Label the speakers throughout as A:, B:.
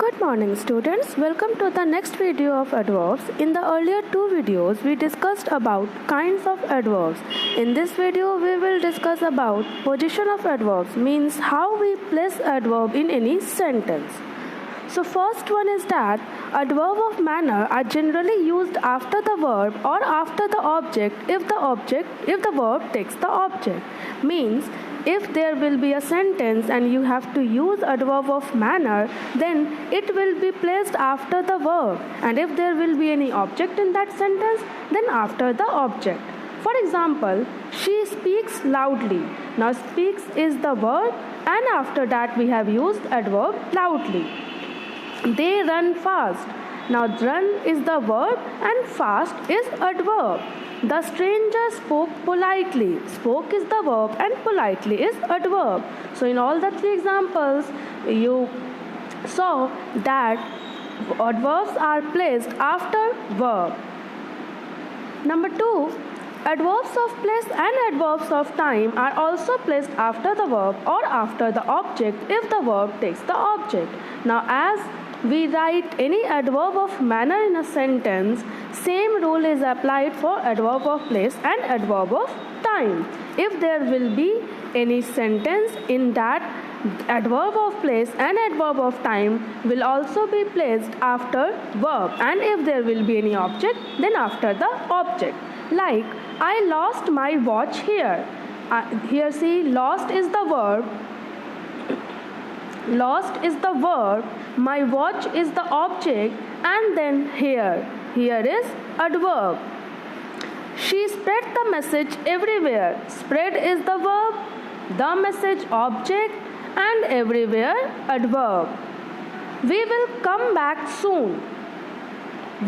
A: Good morning students, welcome to the next video of adverbs. In the earlier two videos we discussed about kinds of adverbs. In this video we will discuss about position of adverbs, means how we place adverb in any sentence. So first one is that adverb of manner are generally used after the verb or after the object if the verb takes the object. Means if there will be a sentence and you have to use adverb of manner, then it will be placed after the verb, and if there will be any object in that sentence, then after the object. For example, she speaks loudly. Now speaks is the verb, and after that we have used adverb loudly. They run fast. Now run is the verb and fast is adverb. The stranger spoke politely. Spoke is the verb and politely is adverb. So in all the three examples, you saw that adverbs are placed after verb. Number 2, adverbs of place and adverbs of time are also placed after the verb or after the object if the verb takes the object. Now as we write any adverb of manner in a sentence, same rule is applied for adverb of place and adverb of time. If there will be any sentence, in that adverb of place and adverb of time will also be placed after verb, and if there will be any object, then after the object. Like, I lost my watch here. Here see, lost is the verb. Lost is the verb, my watch is the object, and then here is adverb. She spread the message everywhere. Spread is the verb, the message object, and everywhere adverb. We will come back soon.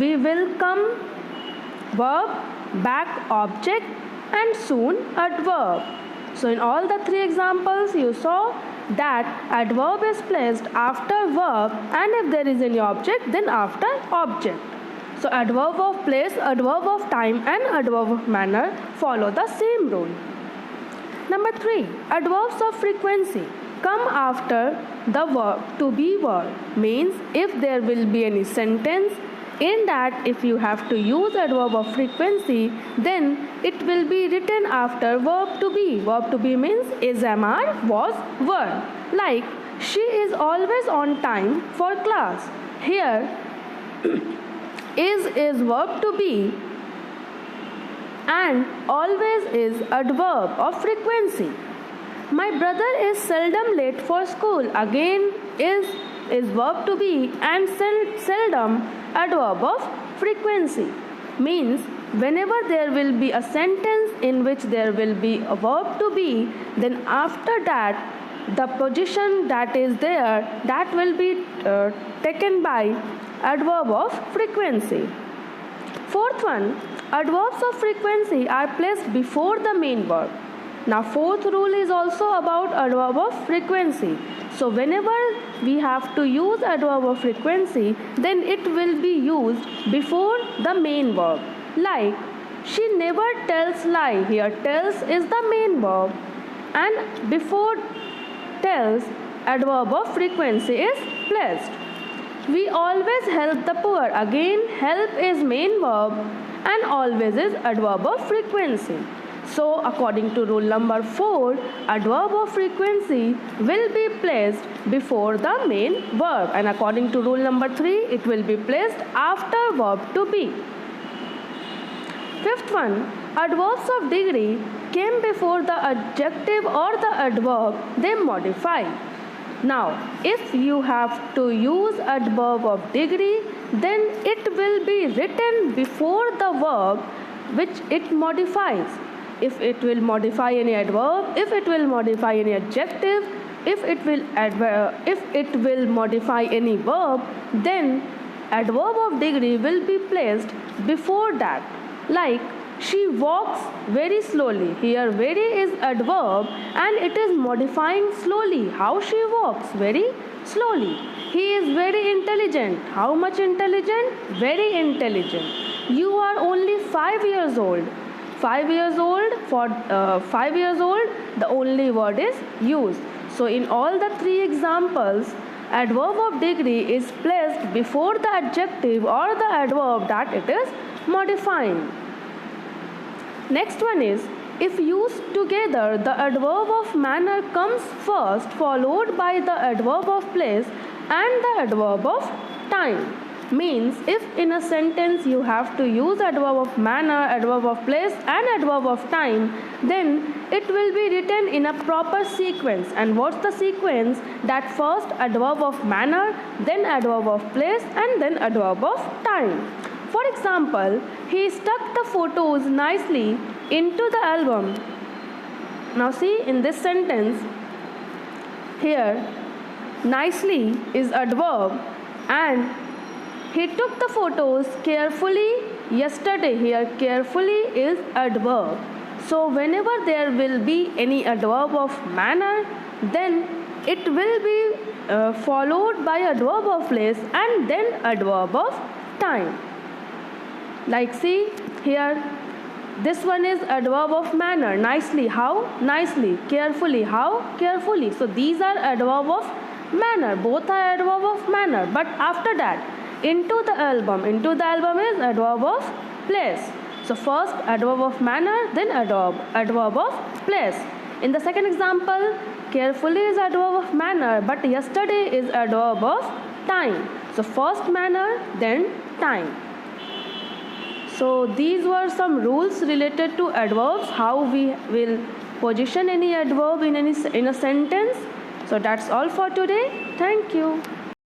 A: We will come verb, back object, and soon adverb. So in all the three examples you saw that adverb is placed after verb, and if there is any object, then after object. So adverb of place, adverb of time, and adverb of manner follow the same rule. Number 3, adverbs of frequency come after the verb to be verb. Means if there will be any sentence, in that if you have to use adverb of frequency, then it will be written after verb to be. Verb to be means is, am, are, was, were. Like, she is always on time for class. Here is verb to be, and always is adverb of frequency. My brother is seldom late for school. Again is verb to be, and seldom adverb of frequency. Means whenever there will be a sentence in which there will be a verb to be, then after that the position that is there, that will be taken by adverb of frequency. Fourth one, adverbs of frequency are placed before the main verb. Now fourth rule is also about adverb of frequency. So whenever we have to use adverb of frequency, then it will be used before the main verb. Like, she never tells lie. Here tells is the main verb, and before tells adverb of frequency is placed. We always help the poor. Again help is main verb, and always is adverb of frequency. So according to rule number 4, adverb of frequency will be placed before the main verb, and according to rule number 3, it will be placed after verb to be. Fifth one, adverbs of degree came before the adjective or the adverb they modify. Now, if you have to use adverb of degree, then it will be written before the verb which it modifies. If it will modify any adverb, if it will modify any adjective, if it will modify any verb, then adverb of degree will be placed before that. Like, she walks very slowly. Here very is adverb, and it is modifying slowly. How she walks? Very slowly. He is very intelligent. How much intelligent? Very intelligent. You are only 5 years old. 5 years old, for 5 years old, the only word is used. So in all the three examples, adverb of degree is placed before the adjective or the adverb that it is modifying. Next one is, if used together, the adverb of manner comes first, followed by the adverb of place and the adverb of time. Means, if in a sentence you have to use adverb of manner, adverb of place and adverb of time, then it will be written in a proper sequence. And what's the sequence? That first adverb of manner, then adverb of place and then adverb of time. For example, he stuck the photos nicely into the album. Now see, in this sentence here, nicely is adverb and he took the photos carefully yesterday. Here carefully is adverb. So whenever there will be any adverb of manner, then it will be followed by adverb of place and then adverb of time. Like see here, this one is adverb of manner. Nicely, how? Nicely. Carefully, how? Carefully. So these are adverb of manner. Both are adverb of manner. But after that, into the album is adverb of place. So first adverb of manner, then adverb of place. In the second example, carefully is adverb of manner, but yesterday is adverb of time. So first manner, then time. So these were some rules related to adverbs, how we will position any adverb in a sentence. So that's all for today. Thank you.